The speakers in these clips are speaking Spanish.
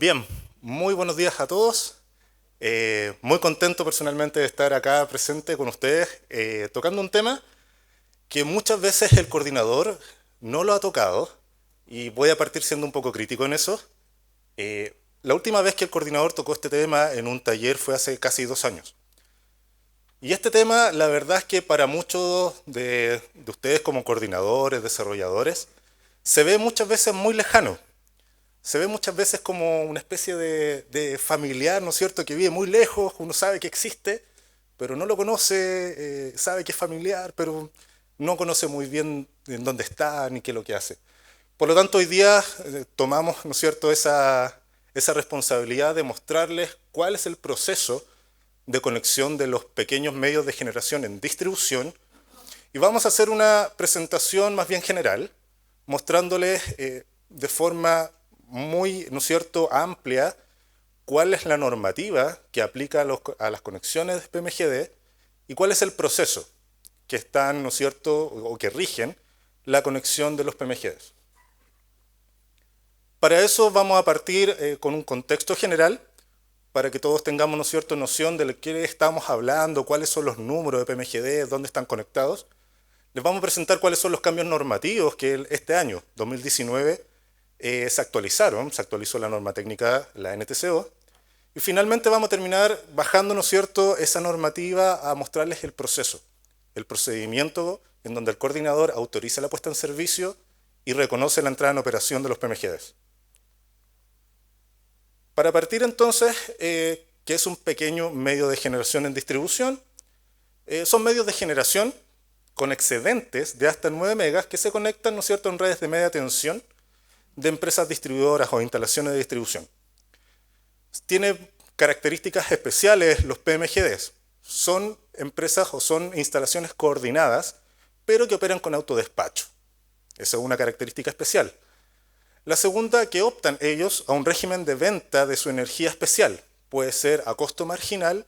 Bien, muy buenos días a todos. Muy contento personalmente de estar acá presente con ustedes, tocando un tema que muchas veces el coordinador no lo ha tocado, y voy a partir siendo un poco crítico en eso. La última vez que el coordinador tocó este tema en un taller fue hace casi 2 años. Y este tema, la verdad es que para muchos de ustedes como coordinadores, desarrolladores, se ve muchas veces muy lejano. Se ve muchas veces como una especie de familiar, ¿no es cierto?, que vive muy lejos, uno sabe que existe, pero no lo conoce, sabe que es familiar, pero no conoce muy bien en dónde está ni qué es lo que hace. Por lo tanto, hoy día tomamos, ¿no es cierto?, esa responsabilidad de mostrarles cuál es el proceso de conexión de los pequeños medios de generación en distribución, y vamos a hacer una presentación más bien general, mostrándoles de forma muy, ¿no es cierto?, amplia cuál es la normativa que aplica a las conexiones de PMGD y cuál es el proceso que están, ¿no es cierto?, o que rigen la conexión de los PMGDs. Para eso vamos a partir con un contexto general, para que todos tengamos, ¿no es cierto?, noción de qué estamos hablando, cuáles son los números de PMGD, dónde están conectados. Les vamos a presentar cuáles son los cambios normativos que este año, 2019, se actualizaron. Se actualizó la norma técnica, la NTCO, y finalmente vamos a terminar bajando, ¿no es cierto?, esa normativa a mostrarles el procedimiento en donde el coordinador autoriza la puesta en servicio y reconoce la entrada en operación de los PMGDs. Para partir entonces, ¿qué es un pequeño medio de generación en distribución? Son medios de generación con excedentes de hasta 9 megas que se conectan, ¿no es cierto?, en redes de media tensión de empresas distribuidoras o instalaciones de distribución. Tiene características especiales los PMGDs. Son empresas o son instalaciones coordinadas, pero que operan con autodespacho. Esa es una característica especial. La segunda, que optan ellos a un régimen de venta de su energía especial. Puede ser a costo marginal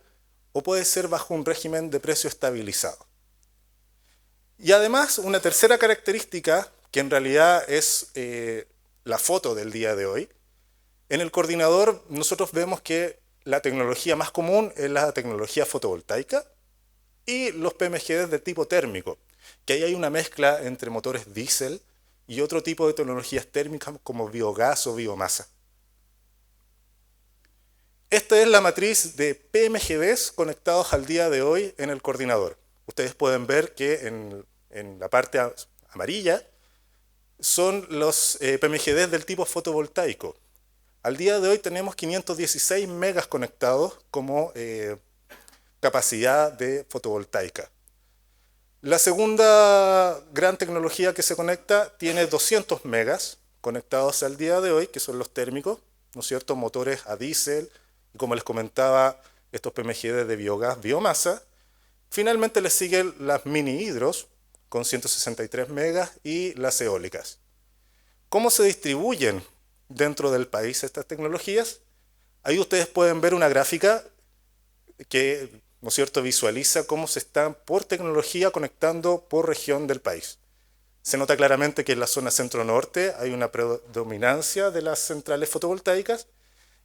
o puede ser bajo un régimen de precio estabilizado. Y además, una tercera característica, que en realidad es la foto del día de hoy. En el coordinador nosotros vemos que la tecnología más común es la tecnología fotovoltaica y los PMGD de tipo térmico, que ahí hay una mezcla entre motores diésel y otro tipo de tecnologías térmicas como biogás o biomasa. Esta es la matriz de PMGDs conectados al día de hoy en el coordinador. Ustedes pueden ver que en la parte amarilla son los PMGDs del tipo fotovoltaico. Al día de hoy tenemos 516 megas conectados como capacidad de fotovoltaica. La segunda gran tecnología que se conecta tiene 200 megas conectados al día de hoy, que son los térmicos, ¿no es cierto?, motores a diésel, y como les comentaba, estos PMGD de biogás, biomasa. Finalmente les siguen las mini hidros con 163 megas y las eólicas. ¿Cómo se distribuyen dentro del país estas tecnologías? Ahí ustedes pueden ver una gráfica que, ¿no es cierto?, visualiza cómo se están por tecnología conectando por región del país. Se nota claramente que en la zona centro-norte hay una predominancia de las centrales fotovoltaicas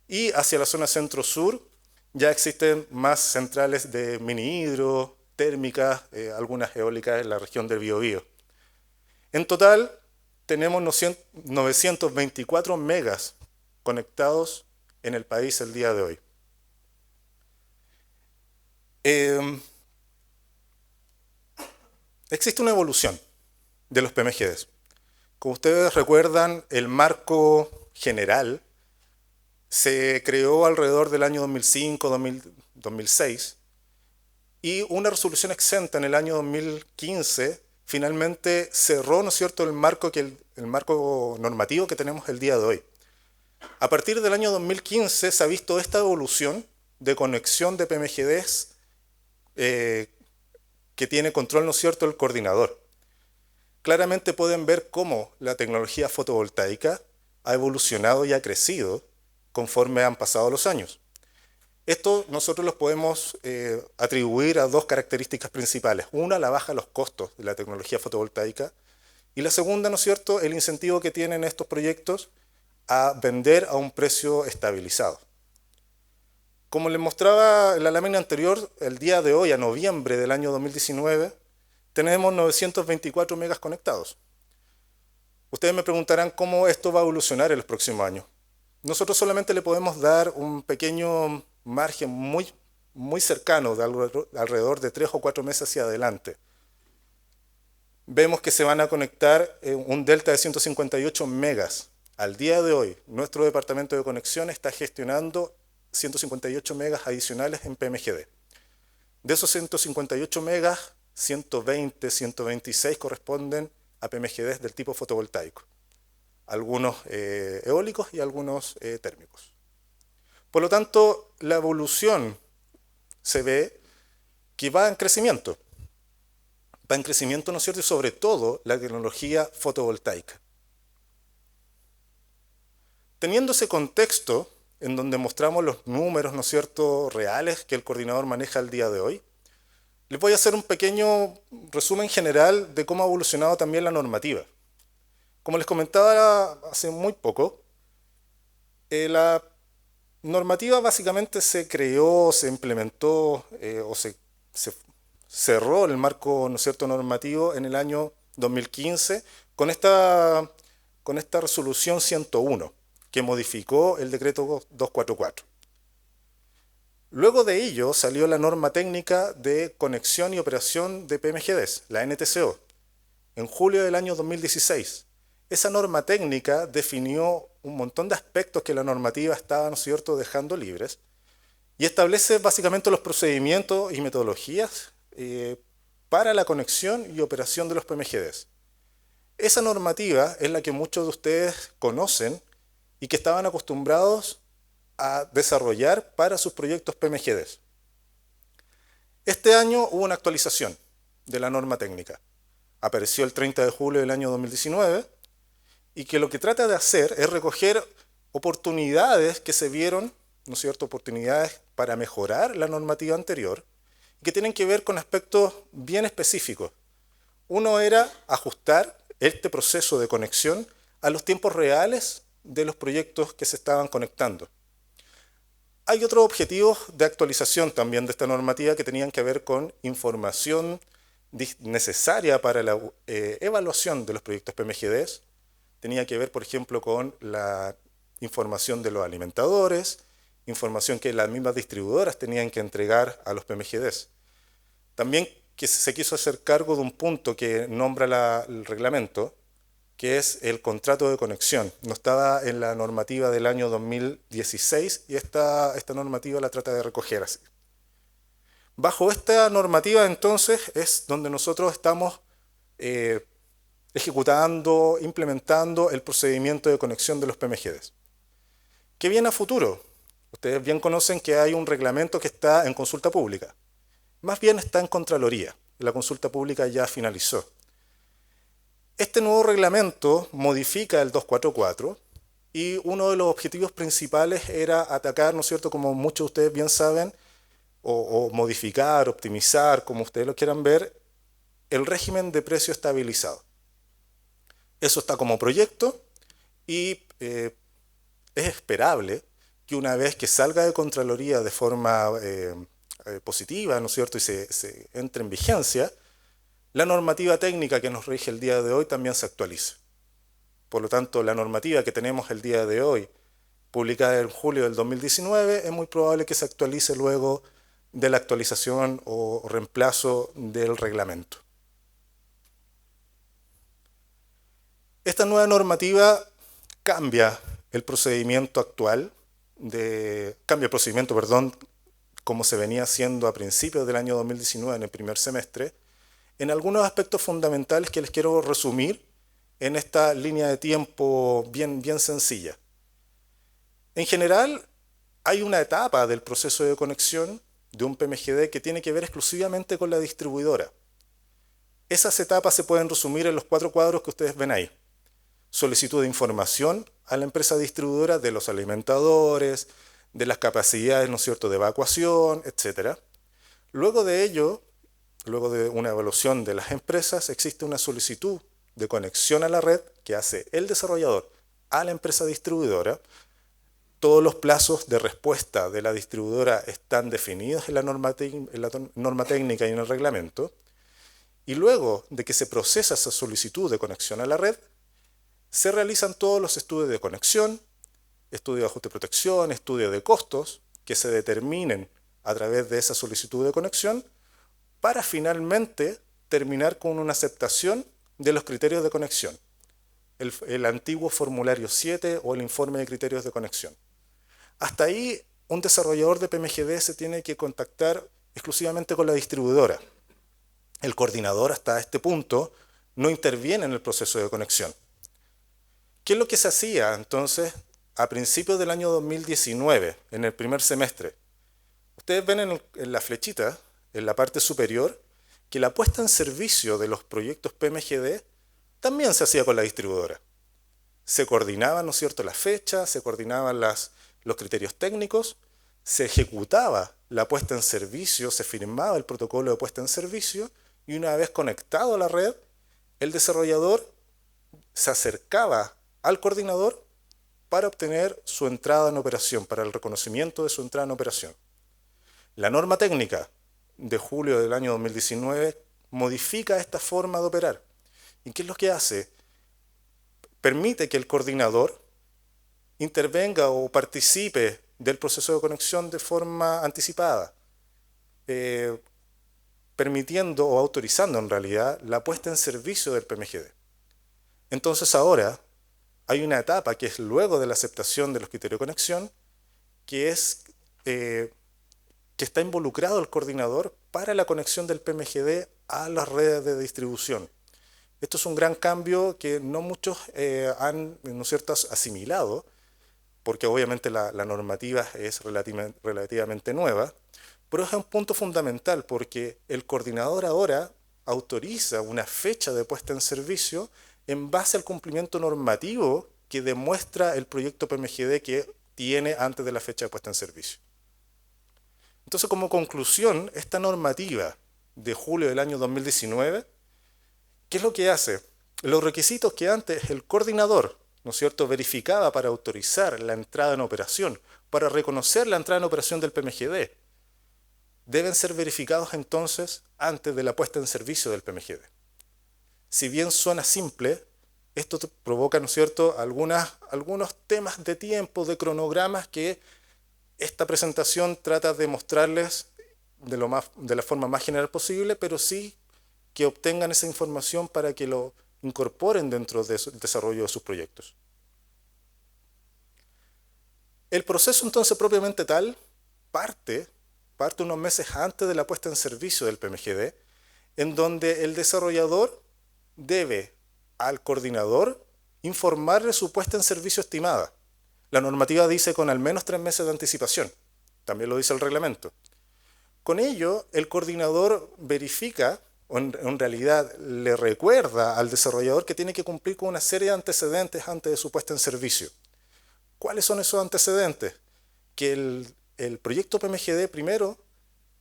y hacia la zona centro-sur ya existen más centrales de mini hidro, térmicas, algunas eólicas en la región del Biobío. En total tenemos 924 megas conectados en el país el día de hoy. Existe una evolución de los PMGDs. Como ustedes recuerdan, el marco general se creó alrededor del año 2005-2006 y una resolución exenta en el año 2015 finalmente cerró, ¿no es cierto?, el marco normativo que tenemos el día de hoy. A partir del año 2015 se ha visto esta evolución de conexión de PMGDs que tiene control, ¿no es cierto?, el coordinador. Claramente pueden ver cómo la tecnología fotovoltaica ha evolucionado y ha crecido conforme han pasado los años. Esto nosotros los podemos atribuir a dos características principales. Una, la baja de los costos de la tecnología fotovoltaica. Y la segunda, ¿no es cierto?, el incentivo que tienen estos proyectos a vender a un precio estabilizado. Como les mostraba en la lámina anterior, el día de hoy, a noviembre del año 2019, tenemos 924 megas conectados. Ustedes me preguntarán cómo esto va a evolucionar en los próximos años. Nosotros solamente le podemos dar un pequeño margen muy cercano, de alrededor de 3 o 4 meses hacia adelante. Vemos que se van a conectar un delta de 158 megas. Al día de hoy, nuestro departamento de conexión está gestionando 158 megas adicionales en PMGD. De esos 158 megas, 120, 126 corresponden a PMGD del tipo fotovoltaico. Algunos eólicos y algunos térmicos. Por lo tanto, la evolución se ve que va en crecimiento. Va en crecimiento, ¿no es cierto? Y sobre todo la tecnología fotovoltaica. Teniendo ese contexto en donde mostramos los números, ¿no es cierto?, reales que el coordinador maneja al día de hoy, les voy a hacer un pequeño resumen general de cómo ha evolucionado también la normativa. Como les comentaba hace muy poco, la normativa básicamente se creó, se implementó o se cerró el marco, ¿no es cierto?, normativo en el año 2015 con esta resolución 101 que modificó el decreto 244. Luego de ello salió la norma técnica de conexión y operación de PMGDs, la NTCO, en julio del año 2016. Esa norma técnica definió un montón de aspectos que la normativa estaba, ¿no es cierto?, dejando libres y establece básicamente los procedimientos y metodologías para la conexión y operación de los PMGDs. Esa normativa es la que muchos de ustedes conocen y que estaban acostumbrados a desarrollar para sus proyectos PMGDs. Este año hubo una actualización de la norma técnica. Apareció el 30 de julio del año 2019 y que lo que trata de hacer es recoger oportunidades que se vieron, ¿no es cierto?, oportunidades para mejorar la normativa anterior, que tienen que ver con aspectos bien específicos. Uno era ajustar este proceso de conexión a los tiempos reales de los proyectos que se estaban conectando. Hay otros objetivos de actualización también de esta normativa que tenían que ver con información necesaria para la evaluación de los proyectos PMGDs. Tenía que ver, por ejemplo, con la información de los alimentadores, información que las mismas distribuidoras tenían que entregar a los PMGDs. También que se quiso hacer cargo de un punto que nombra el reglamento, que es el contrato de conexión. No estaba en la normativa del año 2016 y esta normativa la trata de recoger así. Bajo esta normativa, entonces, es donde nosotros estamos ejecutando, implementando el procedimiento de conexión de los PMGDs. ¿Qué viene a futuro? Ustedes bien conocen que hay un reglamento que está en consulta pública. Más bien está en Contraloría. La consulta pública ya finalizó. Este nuevo reglamento modifica el 244 y uno de los objetivos principales era atacar, ¿no es cierto?, como muchos de ustedes bien saben, o modificar, optimizar, como ustedes lo quieran ver, el régimen de precio estabilizado. Eso está como proyecto y es esperable que una vez que salga de Contraloría de forma positiva, ¿no es cierto?, y se entre en vigencia, la normativa técnica que nos rige el día de hoy también se actualice. Por lo tanto, la normativa que tenemos el día de hoy, publicada en julio del 2019, es muy probable que se actualice luego de la actualización o reemplazo del reglamento. Esta nueva normativa cambia el procedimiento actual, como se venía haciendo a principios del año 2019 en el primer semestre, en algunos aspectos fundamentales que les quiero resumir en esta línea de tiempo bien sencilla. En general, hay una etapa del proceso de conexión de un PMGD que tiene que ver exclusivamente con la distribuidora. Esas etapas se pueden resumir en los 4 cuadros que ustedes ven ahí. Solicitud de información a la empresa distribuidora de los alimentadores, de las capacidades, ¿no es cierto?, de evacuación, etc. Luego de ello, luego de una evaluación de las empresas, existe una solicitud de conexión a la red que hace el desarrollador a la empresa distribuidora. Todos los plazos de respuesta de la distribuidora están definidos en la norma técnica y en el reglamento. Y luego de que se procesa esa solicitud de conexión a la red, se realizan todos los estudios de conexión, estudio de ajuste de protección, estudio de costos, que se determinen a través de esa solicitud de conexión, para finalmente terminar con una aceptación de los criterios de conexión, el antiguo formulario 7 o el informe de criterios de conexión. Hasta ahí, un desarrollador de PMGD se tiene que contactar exclusivamente con la distribuidora. El coordinador hasta este punto no interviene en el proceso de conexión. ¿Qué es lo que se hacía entonces a principios del año 2019, en el primer semestre? Ustedes ven en la flechita, en la parte superior, que la puesta en servicio de los proyectos PMGD también se hacía con la distribuidora. Se coordinaban, ¿no es cierto?, las fechas, se coordinaban los criterios técnicos, se ejecutaba la puesta en servicio, se firmaba el protocolo de puesta en servicio, y una vez conectado a la red, el desarrollador se acercaba al coordinador para obtener su entrada en operación, para el reconocimiento de su entrada en operación. La norma técnica de julio del año 2019 modifica esta forma de operar. ¿Y qué es lo que hace? Permite que el coordinador intervenga o participe del proceso de conexión de forma anticipada, permitiendo o autorizando en realidad la puesta en servicio del PMGD. Entonces ahora hay una etapa que es luego de la aceptación de los criterios de conexión, que es que está involucrado el coordinador para la conexión del PMGD a las redes de distribución. Esto es un gran cambio que no muchos han, ¿no es cierto?, asimilado, porque obviamente la normativa es relativamente nueva, pero es un punto fundamental porque el coordinador ahora autoriza una fecha de puesta en servicio en base al cumplimiento normativo que demuestra el proyecto PMGD que tiene antes de la fecha de puesta en servicio. Entonces, como conclusión, esta normativa de julio del año 2019, ¿qué es lo que hace? Los requisitos que antes el coordinador, ¿no es cierto?, verificaba para autorizar la entrada en operación, para reconocer la entrada en operación del PMGD, deben ser verificados entonces antes de la puesta en servicio del PMGD. Si bien suena simple, esto provoca, ¿no es cierto?, algunos temas de tiempo, de cronogramas que esta presentación trata de mostrarles de la forma más general posible, pero sí que obtengan esa información para que lo incorporen dentro del desarrollo de sus proyectos. El proceso entonces propiamente tal parte unos meses antes de la puesta en servicio del PMGD, en donde el desarrollador debe al coordinador informarle su puesta en servicio estimada. La normativa dice con al menos 3 meses de anticipación, también lo dice el reglamento. Con ello, el coordinador verifica, o en realidad le recuerda al desarrollador que tiene que cumplir con una serie de antecedentes antes de su puesta en servicio. ¿Cuáles son esos antecedentes? Que el proyecto PMGD primero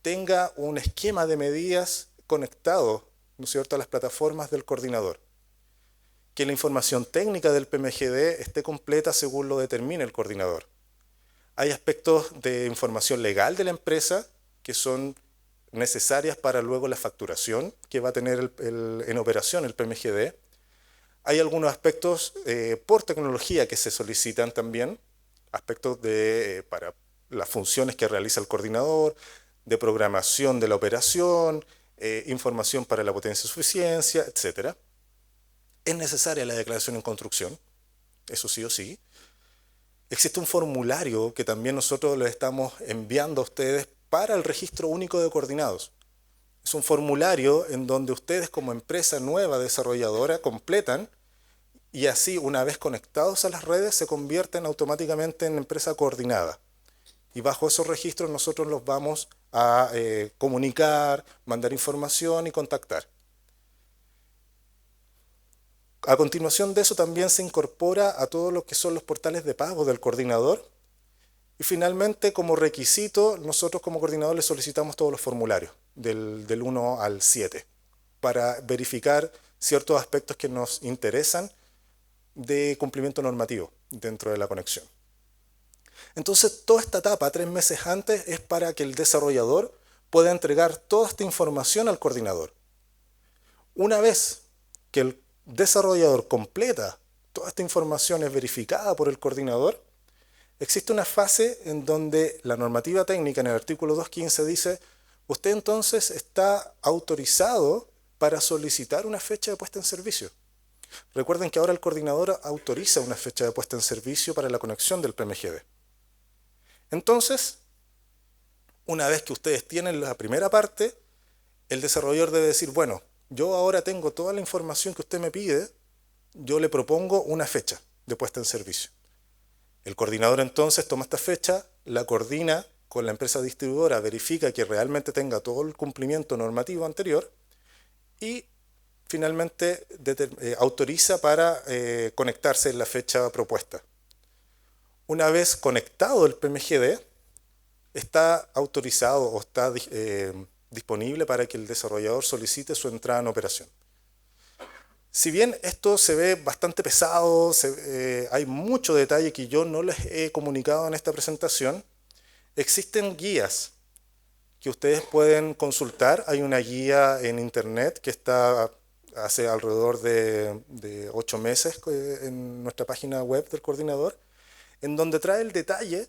tenga un esquema de medidas conectado, ¿no es cierto?, a las plataformas del coordinador. Que la información técnica del PMGD esté completa según lo determine el coordinador. Hay aspectos de información legal de la empresa que son necesarias para luego la facturación que va a tener en operación el PMGD. Hay algunos aspectos por tecnología que se solicitan también, aspectos para las funciones que realiza el coordinador, de programación de la operación, información para la potencia y suficiencia, etc. Es necesaria la declaración en construcción, eso sí o sí. Existe un formulario que también nosotros les estamos enviando a ustedes para el registro único de coordinados. Es un formulario en donde ustedes como empresa nueva desarrolladora completan y así una vez conectados a las redes se convierten automáticamente en empresa coordinada. Y bajo esos registros nosotros los vamos a comunicar, mandar información y contactar. A continuación de eso también se incorpora a todo lo que son los portales de pago del coordinador. Y finalmente, como requisito, nosotros como coordinador le solicitamos todos los formularios, del 1 al 7, para verificar ciertos aspectos que nos interesan de cumplimiento normativo dentro de la conexión. Entonces, toda esta etapa, 3 meses antes, es para que el desarrollador pueda entregar toda esta información al coordinador. Una vez que el desarrollador completa toda esta información, es verificada por el coordinador, existe una fase en donde la normativa técnica en el artículo 2.15 dice: usted entonces está autorizado para solicitar una fecha de puesta en servicio. Recuerden que ahora el coordinador autoriza una fecha de puesta en servicio para la conexión del PMGD. Entonces, una vez que ustedes tienen la primera parte, el desarrollador debe decir: bueno, yo ahora tengo toda la información que usted me pide, yo le propongo una fecha de puesta en servicio. El coordinador entonces toma esta fecha, la coordina con la empresa distribuidora, verifica que realmente tenga todo el cumplimiento normativo anterior y finalmente autoriza para conectarse en la fecha propuesta. Una vez conectado el PMGD, está autorizado o está disponible para que el desarrollador solicite su entrada en operación. Si bien esto se ve bastante pesado, hay mucho detalle que yo no les he comunicado en esta presentación, existen guías que ustedes pueden consultar. Hay una guía en internet que está hace alrededor de 8 meses en nuestra página web del coordinador, en donde trae el detalle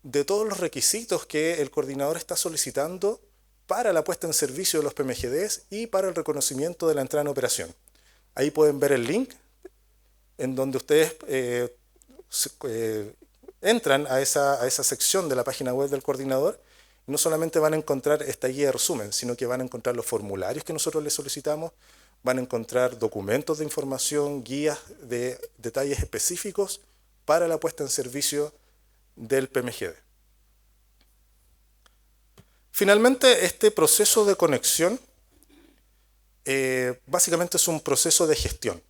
de todos los requisitos que el coordinador está solicitando para la puesta en servicio de los PMGDs y para el reconocimiento de la entrada en operación. Ahí pueden ver el link en donde ustedes entran a esa sección de la página web del coordinador y no solamente van a encontrar esta guía de resumen, sino que van a encontrar los formularios que nosotros les solicitamos, van a encontrar documentos de información, guías de detalles específicos para la puesta en servicio del PMGD. Finalmente, este proceso de conexión básicamente es un proceso de gestión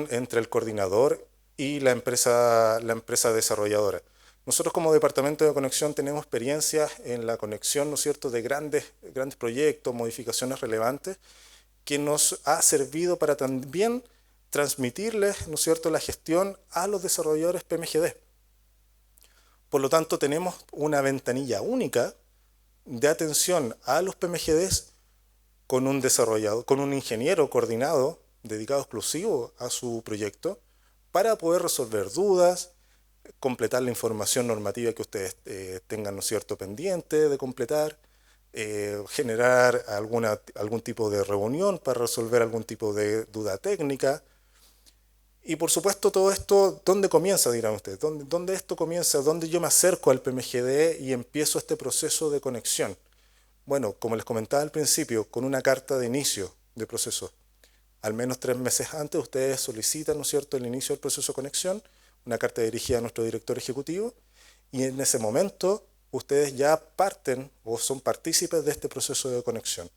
entre el coordinador y la empresa desarrolladora. Nosotros como departamento de conexión tenemos experiencia en la conexión, ¿no es cierto?, de grandes proyectos, modificaciones relevantes, que nos ha servido para también transmitirles, ¿no es cierto?, la gestión a los desarrolladores PMGD. Por lo tanto, tenemos una ventanilla única de atención a los PMGDs con un desarrollador, con un ingeniero coordinado, dedicado exclusivo a su proyecto, para poder resolver dudas, completar la información normativa que ustedes tengan, ¿no es cierto?, pendiente de completar, generar algún tipo de reunión para resolver algún tipo de duda técnica. Y por supuesto, todo esto, ¿dónde comienza, dirán ustedes? ¿Dónde esto comienza? ¿Dónde yo me acerco al PMGD y empiezo este proceso de conexión? Bueno, como les comentaba al principio, con una carta de inicio de proceso. Al menos 3 meses antes ustedes solicitan, ¿no es cierto?, el inicio del proceso de conexión, una carta dirigida a nuestro director ejecutivo, y en ese momento ustedes ya parten o son partícipes de este proceso de conexión.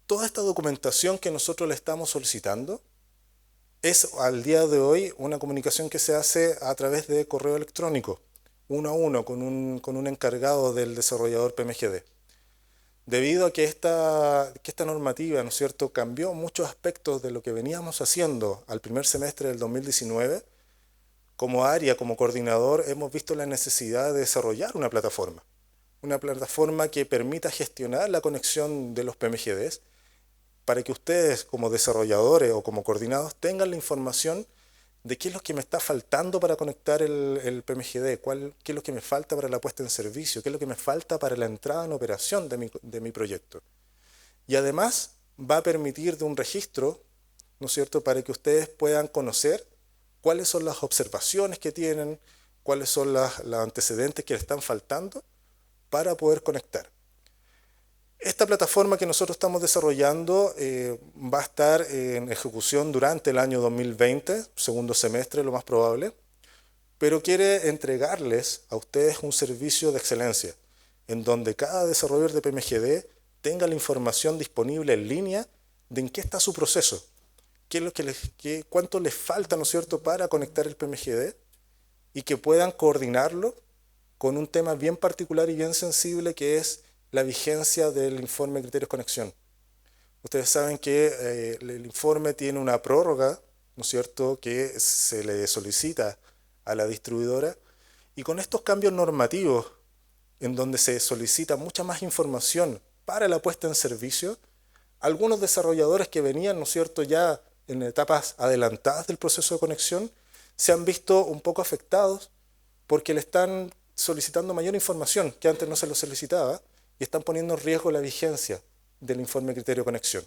Toda esta documentación que nosotros le estamos solicitando es al día de hoy una comunicación que se hace a través de correo electrónico, 1 a 1, con un encargado del desarrollador PMGD. Debido a que esta normativa, ¿no es cierto?, cambió muchos aspectos de lo que veníamos haciendo al primer semestre del 2019, como área, como coordinador, hemos visto la necesidad de desarrollar una plataforma que permita gestionar la conexión de los PMGDs para que ustedes como desarrolladores o como coordinados tengan la información de qué es lo que me está faltando para conectar el PMGD, qué es lo que me falta para la puesta en servicio, qué es lo que me falta para la entrada en operación de mi proyecto. Y además va a permitir de un registro, ¿no es cierto?, para que ustedes puedan conocer cuáles son las observaciones que tienen, cuáles son los antecedentes que le están faltando para poder conectar. Esta plataforma que nosotros estamos desarrollando va a estar en ejecución durante el año 2020, segundo semestre lo más probable, pero quiere entregarles a ustedes un servicio de excelencia, en donde cada desarrollador de PMGD tenga la información disponible en línea de en qué está su proceso, cuánto les falta, ¿no es cierto?, para conectar el PMGD y que puedan coordinarlo con un tema bien particular y bien sensible que es la vigencia del informe de criterios de conexión. Ustedes saben que el informe tiene una prórroga ¿no es cierto?, que se le solicita a la distribuidora. Y con estos cambios normativos, en donde se solicita mucha más información para la puesta en servicio, algunos desarrolladores que venían, ¿no es cierto?, ya en etapas adelantadas del proceso de conexión, se han visto un poco afectados porque le están solicitando mayor información que antes no se lo solicitaba y están poniendo en riesgo la vigencia del informe de criterio de conexión.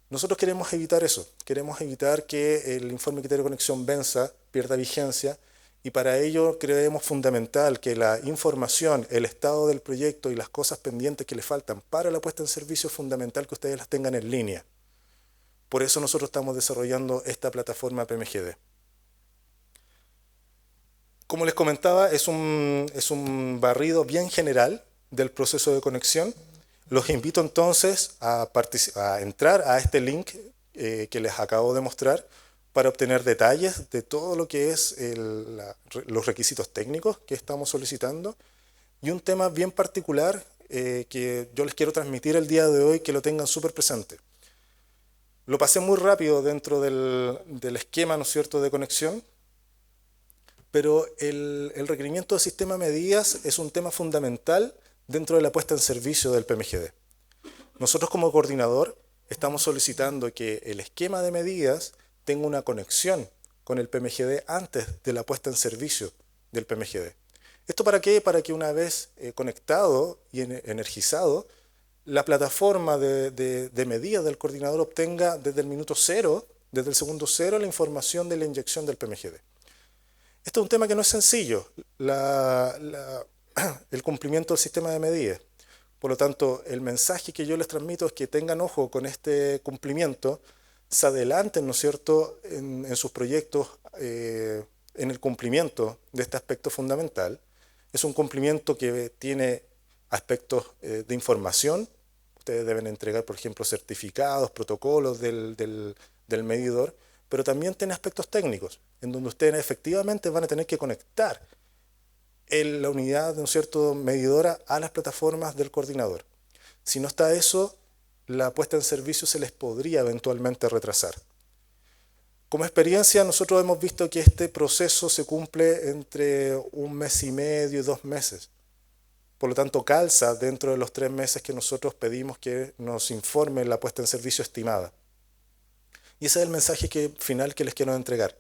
Nosotros queremos evitar eso, queremos evitar que el informe de criterio de conexión venza, pierda vigencia, y para ello creemos fundamental que la información, el estado del proyecto y las cosas pendientes que le faltan para la puesta en servicio es fundamental que ustedes las tengan en línea. Por eso nosotros estamos desarrollando esta plataforma PMGD. Como les comentaba, es un barrido bien general del proceso de conexión. Los invito entonces a entrar a este link que les acabo de mostrar para obtener detalles de todo lo que es los requisitos técnicos que estamos solicitando y un tema bien particular que yo les quiero transmitir el día de hoy, que lo tengan súper presente. Lo pasé muy rápido dentro del esquema, ¿no es cierto?, de conexión, pero el requerimiento de sistema de medidas es un tema fundamental dentro de la puesta en servicio del PMGD. Nosotros como coordinador estamos solicitando que el esquema de medidas tenga una conexión con el PMGD antes de la puesta en servicio del PMGD. ¿Esto para qué? Para que una vez conectado y energizado, la plataforma de medidas del coordinador obtenga desde el minuto cero, desde el segundo cero, la información de la inyección del PMGD. Este es un tema que no es sencillo, el cumplimiento del sistema de medidas. Por lo tanto, el mensaje que yo les transmito es que tengan ojo con este cumplimiento, se adelanten, ¿no es cierto?, en sus proyectos en el cumplimiento de este aspecto fundamental. Es un cumplimiento que tiene aspectos de información. Ustedes deben entregar, por ejemplo, certificados, protocolos del medidor, pero también tiene aspectos técnicos, en donde ustedes efectivamente van a tener que conectar la unidad, ¿no es cierto?, medidora a las plataformas del coordinador. Si no está eso, la puesta en servicio se les podría eventualmente retrasar. Como experiencia, nosotros hemos visto que este proceso se cumple entre 1 mes y medio y 2 meses. Por lo tanto, calza dentro de los 3 meses que nosotros pedimos que nos informen la puesta en servicio estimada. Y ese es el mensaje final que les quiero entregar.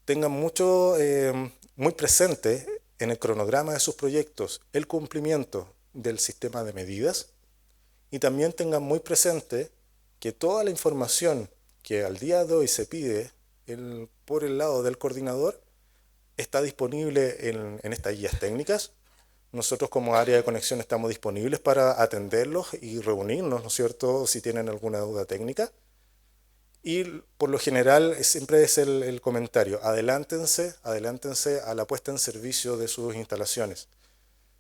Tengan muy presente en el cronograma de sus proyectos el cumplimiento del sistema de medidas y también tengan muy presente que toda la información que al día de hoy se pide por el lado del coordinador está disponible en estas guías técnicas. Nosotros como área de conexión estamos disponibles para atenderlos y reunirnos, ¿no es cierto?, si tienen alguna duda técnica. Y por lo general siempre es el comentario, adelántense a la puesta en servicio de sus instalaciones.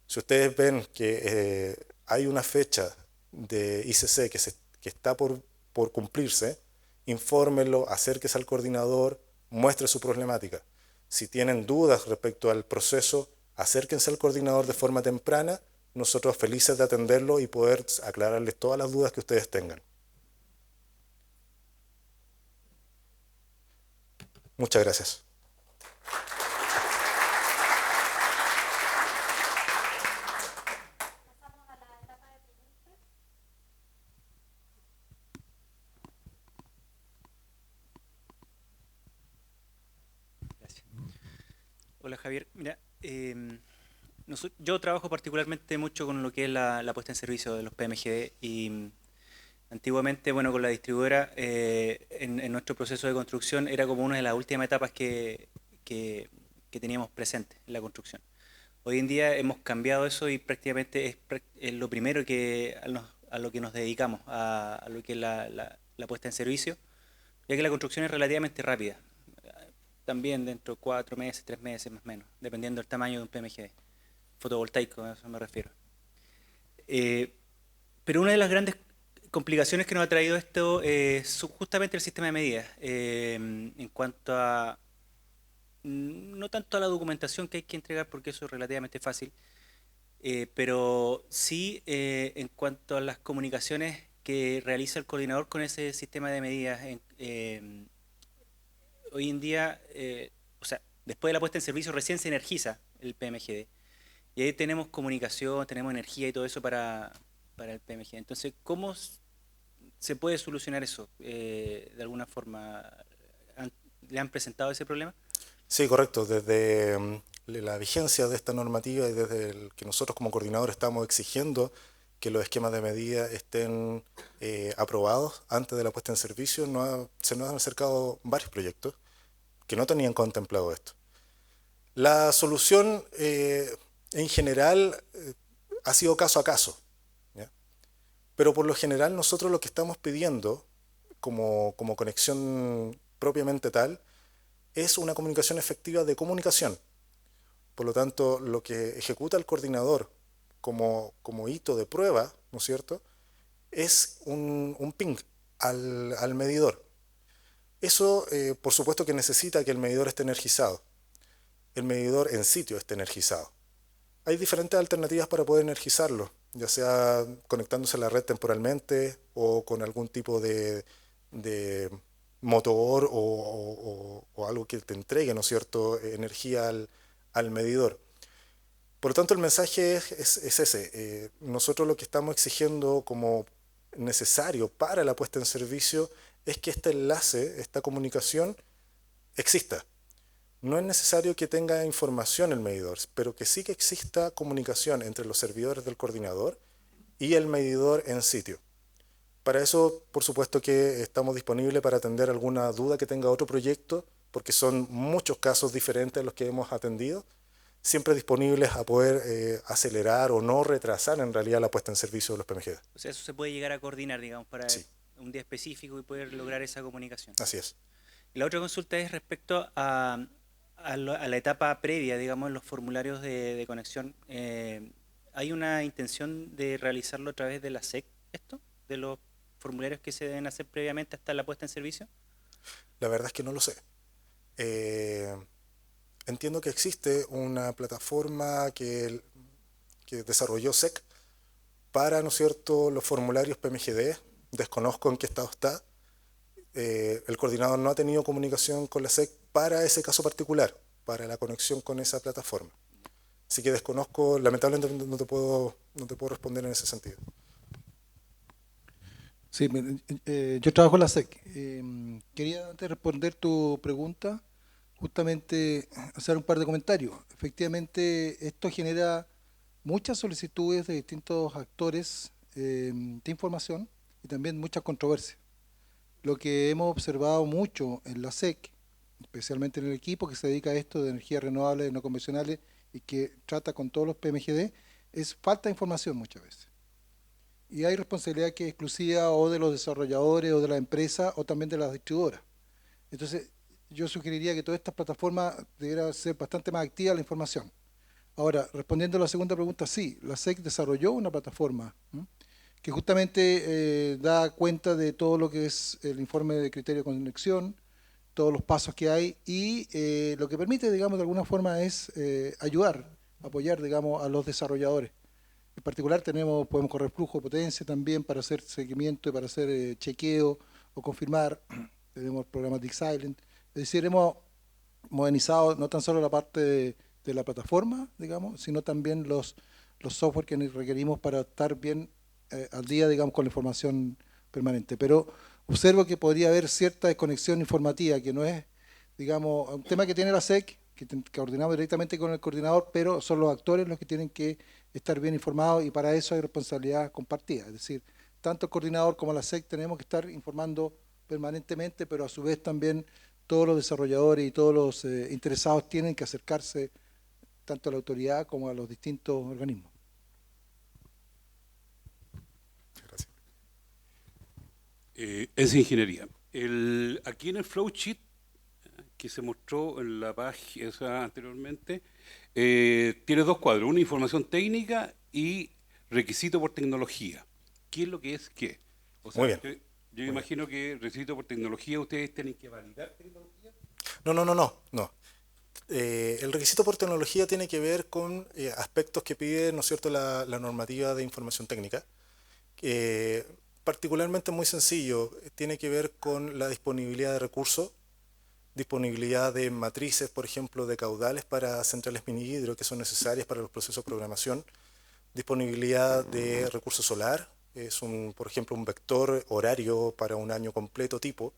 Si ustedes ven que hay una fecha de ICC que está por cumplirse, infórmenlo, acérquese al coordinador, muestre su problemática. Si tienen dudas respecto al proceso, acérquense al coordinador de forma temprana, nosotros felices de atenderlo y poder aclararles todas las dudas que ustedes tengan. Muchas gracias. Gracias. Hola Javier, mira, yo trabajo particularmente mucho con lo que es la puesta en servicio de los PMGD y antiguamente, bueno, con la distribuidora en nuestro proceso de construcción era como una de las últimas etapas que teníamos presente en la construcción. Hoy en día hemos cambiado eso y prácticamente es lo primero a lo que nos dedicamos, a lo que es la puesta en servicio, ya que la construcción es relativamente rápida, también dentro de 4 meses, 3 meses más o menos, dependiendo del tamaño de un PMGD, fotovoltaico, a eso me refiero. Pero una de las grandes complicaciones que nos ha traído esto es justamente el sistema de medidas, en cuanto a, no tanto a la documentación que hay que entregar, porque eso es relativamente fácil, pero sí en cuanto a las comunicaciones que realiza el coordinador con ese sistema de medidas hoy en día, o sea, después de la puesta en servicio recién se energiza el PMGD. Y ahí tenemos comunicación, tenemos energía y todo eso para el PMGD. Entonces, ¿cómo se puede solucionar eso? De alguna forma, ¿le han presentado ese problema? Sí, correcto. Desde la vigencia de esta normativa y desde el que nosotros como coordinador estamos exigiendo que los esquemas de medida estén aprobados antes de la puesta en servicio, se nos han acercado varios proyectos que no tenían contemplado esto. La solución en general ha sido caso a caso, ¿ya? Pero por lo general nosotros lo que estamos pidiendo como conexión propiamente tal es una comunicación efectiva de comunicación. Por lo tanto, lo que ejecuta el coordinador como hito de prueba, ¿no es cierto?, es un ping al medidor. Eso, por supuesto que necesita que el medidor esté energizado. El medidor en sitio esté energizado. Hay diferentes alternativas para poder energizarlo, ya sea conectándose a la red temporalmente o con algún tipo de motor o algo que te entregue, ¿no es cierto?, energía al medidor. Por lo tanto, el mensaje es ese. Nosotros lo que estamos exigiendo como necesario para la puesta en servicio es que este enlace, esta comunicación, exista. No es necesario que tenga información el medidor, pero que sí que exista comunicación entre los servidores del coordinador y el medidor en sitio. Para eso, por supuesto que estamos disponibles para atender alguna duda que tenga otro proyecto, porque son muchos casos diferentes a los que hemos atendido, siempre disponibles a poder acelerar o no retrasar en realidad la puesta en servicio de los PMGD. O sea, eso se puede llegar a coordinar, digamos, para Sí, un día específico y poder lograr esa comunicación. así es. Y la otra consulta es respecto a la etapa previa, digamos, en los formularios de conexión. ¿Hay una intención de realizarlo a través de la SEC, esto? ¿De los formularios que se deben hacer previamente hasta la puesta en servicio? La verdad es que no lo sé. Eh, Entiendo que existe una plataforma que desarrolló SEC para, ¿no es cierto?, los formularios PMGD. Desconozco en qué estado está. El coordinador no ha tenido comunicación con la SEC para ese caso particular, para la conexión con esa plataforma. Así que desconozco, lamentablemente no te puedo responder en ese sentido. Sí, yo trabajo en la SEC. Quería antes de responder tu pregunta, justamente hacer un par de comentarios. Efectivamente, esto genera muchas solicitudes de distintos actores de información y también muchas controversias. Lo que hemos observado mucho en la SEC, especialmente en el equipo que se dedica a esto de energías renovables no convencionales y que trata con todos los PMGD, es falta de información muchas veces. Y hay responsabilidad que es exclusiva o de los desarrolladores o de la empresa o también de las distribuidoras. Entonces, yo sugeriría que todas estas plataformas debieran ser bastante más activas la información. Ahora, respondiendo a la segunda pregunta, sí, la SEC desarrolló una plataforma que justamente da cuenta de todo lo que es el informe de criterio de conexión, todos los pasos que hay y lo que permite, digamos, de alguna forma es ayudar, apoyar, digamos, a los desarrolladores. En particular podemos correr flujo de potencia también para hacer seguimiento y para hacer chequeo o confirmar. Tenemos programas de Silent. Es decir, hemos modernizado no tan solo la parte de la plataforma, digamos, sino también los software que requerimos para estar bien al día, digamos, con la información permanente. Pero observo que podría haber cierta desconexión informativa, que no es, digamos, un tema que tiene la SEC, que coordinamos directamente con el coordinador, pero son los actores los que tienen que estar bien informados y para eso hay responsabilidad compartida. Es decir, tanto el coordinador como la SEC tenemos que estar informando permanentemente, pero a su vez también todos los desarrolladores y todos los interesados tienen que acercarse tanto a la autoridad como a los distintos organismos. Gracias. Es ingeniería. Aquí en el flowsheet que se mostró en la página anteriormente, tiene dos cuadros, una información técnica y requisito por tecnología. ¿Qué es lo que es qué? O sea, Muy bien. yo imagino que requisito por tecnología ustedes tienen que validar tecnología. No. El requisito por tecnología tiene que ver con aspectos que pide, ¿no es cierto?, la normativa de información técnica. Particularmente muy sencillo, tiene que ver con la disponibilidad de recursos, disponibilidad de matrices, por ejemplo, de caudales para centrales mini hidro que son necesarias para los procesos de programación, disponibilidad de recurso solar, es por ejemplo, un vector horario para un año completo tipo.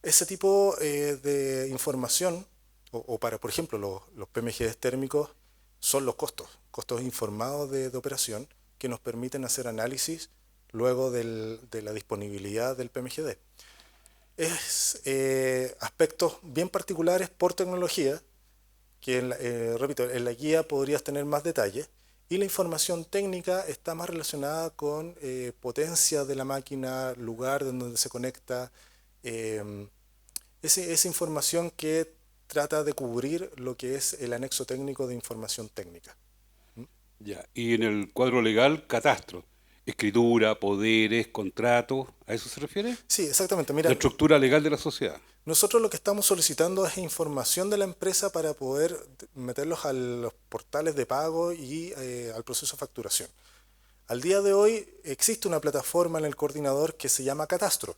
Ese tipo de información, o para, por ejemplo, los PMGs térmicos, son los costos informados de operación que nos permiten hacer análisis luego de la disponibilidad del PMGD. Es aspectos bien particulares por tecnología, que repito, en la guía podrías tener más detalles, y la información técnica está más relacionada con potencia de la máquina, lugar donde se conecta, esa información que trata de cubrir lo que es el anexo técnico de información técnica. Ya. Y en el cuadro legal, catastro. Escritura, poderes, contratos, ¿a eso se refiere? Sí, exactamente. La Mira, estructura legal de la sociedad. nosotros lo que estamos solicitando es información de la empresa para poder meterlos a los portales de pago y al proceso de facturación. Al día de hoy existe una plataforma en el coordinador que se llama Catastro.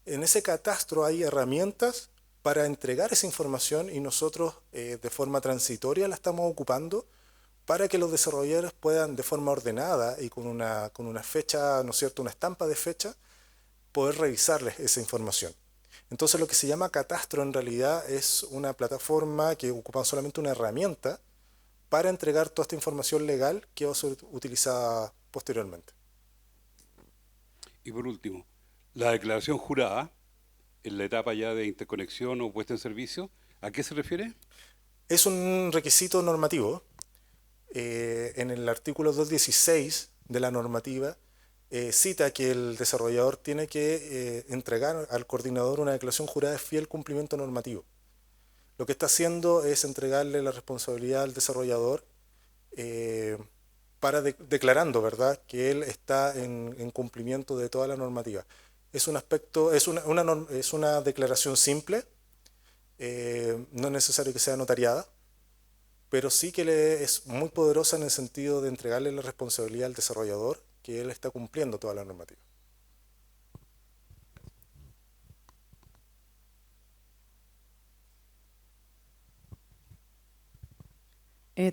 En ese Catastro hay herramientas para entregar esa información y nosotros de forma transitoria la estamos ocupando para que los desarrolladores puedan de forma ordenada y con una fecha, ¿no es cierto?, una estampa de fecha, poder revisarles esa información. Entonces lo que se llama Catastro en realidad es una plataforma que ocupa solamente una herramienta para entregar toda esta información legal que va a ser utilizada posteriormente. Y por último, la declaración jurada, en la etapa ya de interconexión o puesta en servicio, ¿a qué se refiere? Es un requisito normativo. En el artículo 216 de la normativa cita que el desarrollador tiene que entregar al coordinador una declaración jurada de fiel cumplimiento normativo. Lo que está haciendo es entregarle la responsabilidad al desarrollador declarando, ¿verdad?, que él está en cumplimiento de toda la normativa. Es un aspecto, es una declaración simple, no es necesario que sea notariada, pero sí que es muy poderosa en el sentido de entregarle la responsabilidad al desarrollador que él está cumpliendo toda la normativa.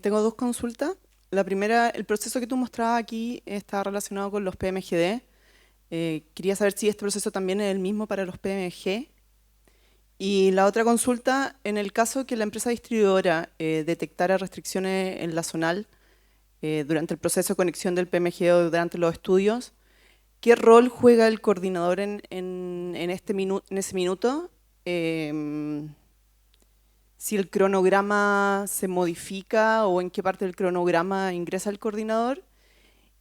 Tengo dos consultas. La primera, el proceso que tú mostrabas aquí está relacionado con los PMGD. Quería saber si este proceso también es el mismo para los PMG. Y la otra consulta, en el caso que la empresa distribuidora detectara restricciones en la zonal durante el proceso de conexión del PMG o durante los estudios, ¿qué rol juega el coordinador en ese minuto? Si el cronograma se modifica o en qué parte del cronograma ingresa el coordinador,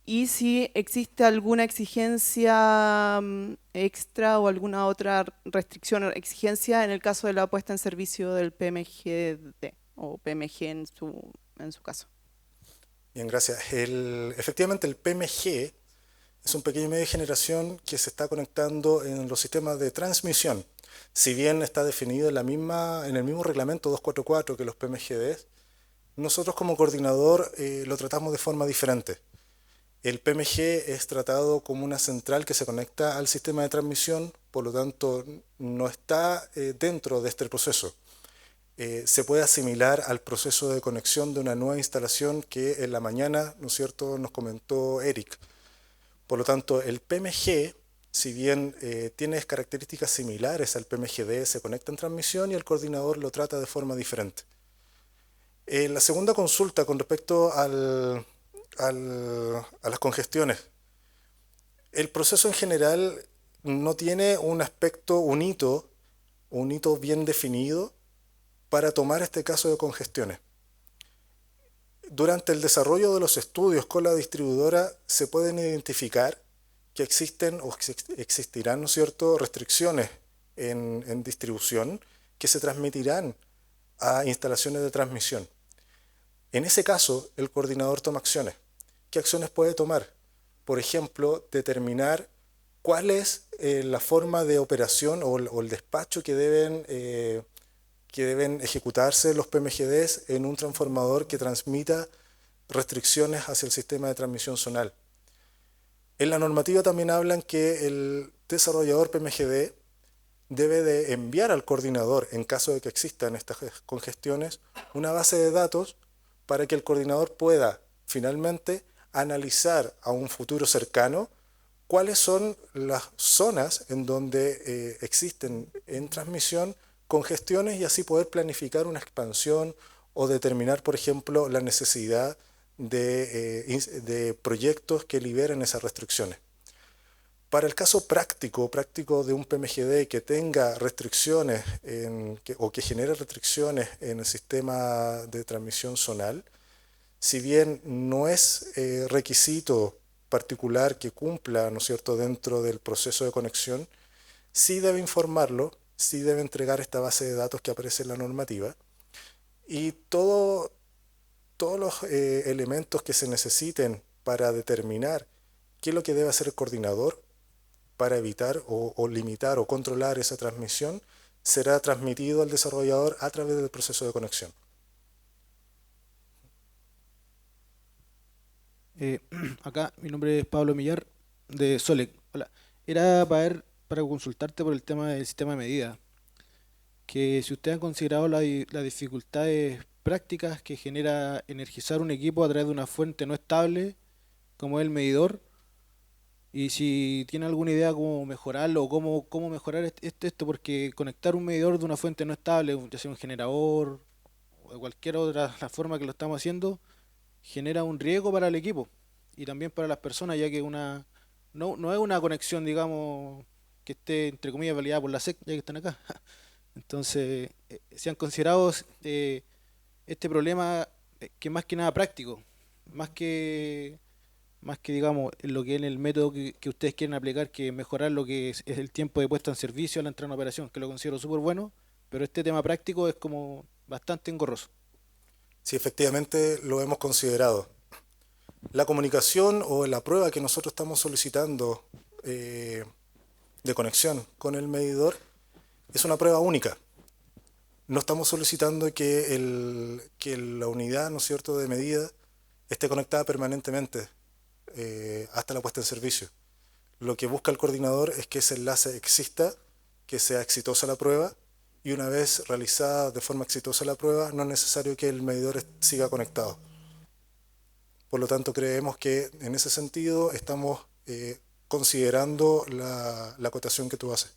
y si existe alguna exigencia extra o alguna otra restricción o exigencia en el caso de la puesta en servicio del PMGD o PMG en su caso. Bien, gracias. Efectivamente, el PMG es un pequeño medio de generación que se está conectando en los sistemas de transmisión. Si bien está definido en el mismo reglamento 244 que los PMGDs, nosotros como coordinador lo tratamos de forma diferente. El PMG es tratado como una central que se conecta al sistema de transmisión, por lo tanto no está dentro de este proceso. Se puede asimilar al proceso de conexión de una nueva instalación que en la mañana, ¿no es cierto?, nos comentó Eric. Por lo tanto, el PMG, si bien tiene características similares al PMGD, se conecta en transmisión y el coordinador lo trata de forma diferente. La segunda consulta con respecto a las congestiones. El proceso en general no tiene un aspecto, un hito bien definido para tomar este caso de congestiones. Durante el desarrollo de los estudios con la distribuidora se pueden identificar que existen o existirán, ¿no es cierto?, restricciones en distribución que se transmitirán a instalaciones de transmisión. En ese caso, el coordinador toma acciones. ¿Qué acciones puede tomar? Por ejemplo, determinar cuál es la forma de operación o el despacho que deben ejecutarse los PMGDs en un transformador que transmita restricciones hacia el sistema de transmisión zonal. En la normativa también hablan que el desarrollador PMGD debe de enviar al coordinador, en caso de que existan estas congestiones, una base de datos para que el coordinador pueda finalmente analizar a un futuro cercano cuáles son las zonas en donde existen en transmisión congestiones y así poder planificar una expansión o determinar, por ejemplo, la necesidad de proyectos que liberen esas restricciones. Para el caso práctico de un PMGD que tenga restricciones o que genere restricciones en el sistema de transmisión zonal, si bien no es requisito particular que cumpla, ¿no es cierto?, dentro del proceso de conexión, sí debe informarlo, sí debe entregar esta base de datos que aparece en la normativa y todos los elementos que se necesiten para determinar qué es lo que debe hacer el coordinador para evitar o limitar o controlar esa transmisión será transmitido al desarrollador a través del proceso de conexión. Acá, mi nombre es Pablo Millar, de Solec. Hola. Era para consultarte por el tema del sistema de medida. Que si ustedes han considerado las dificultades prácticas que genera energizar un equipo a través de una fuente no estable, como es el medidor, y si tiene alguna idea cómo mejorarlo o cómo mejorar esto, porque conectar un medidor de una fuente no estable, ya sea un generador o de cualquier otra la forma que lo estamos haciendo, genera un riesgo para el equipo y también para las personas, ya que no es una conexión, digamos, que esté, entre comillas, validada por la SEC, ya que están acá. Entonces, se han considerado este problema que más que nada práctico, más que digamos, en lo que es el método que ustedes quieren aplicar, que mejorar lo que es el tiempo de puesta en servicio a la entrada en operación, que lo considero súper bueno, pero este tema práctico es como bastante engorroso. Sí, efectivamente lo hemos considerado. La comunicación o la prueba que nosotros estamos solicitando de conexión con el medidor es una prueba única. No estamos solicitando que la unidad, ¿no es cierto?, de medida esté conectada permanentemente hasta la puesta en servicio. Lo que busca el coordinador es que ese enlace exista, que sea exitosa la prueba, y una vez realizada de forma exitosa la prueba, no es necesario que el medidor siga conectado. Por lo tanto, creemos que en ese sentido estamos considerando la acotación que tú haces.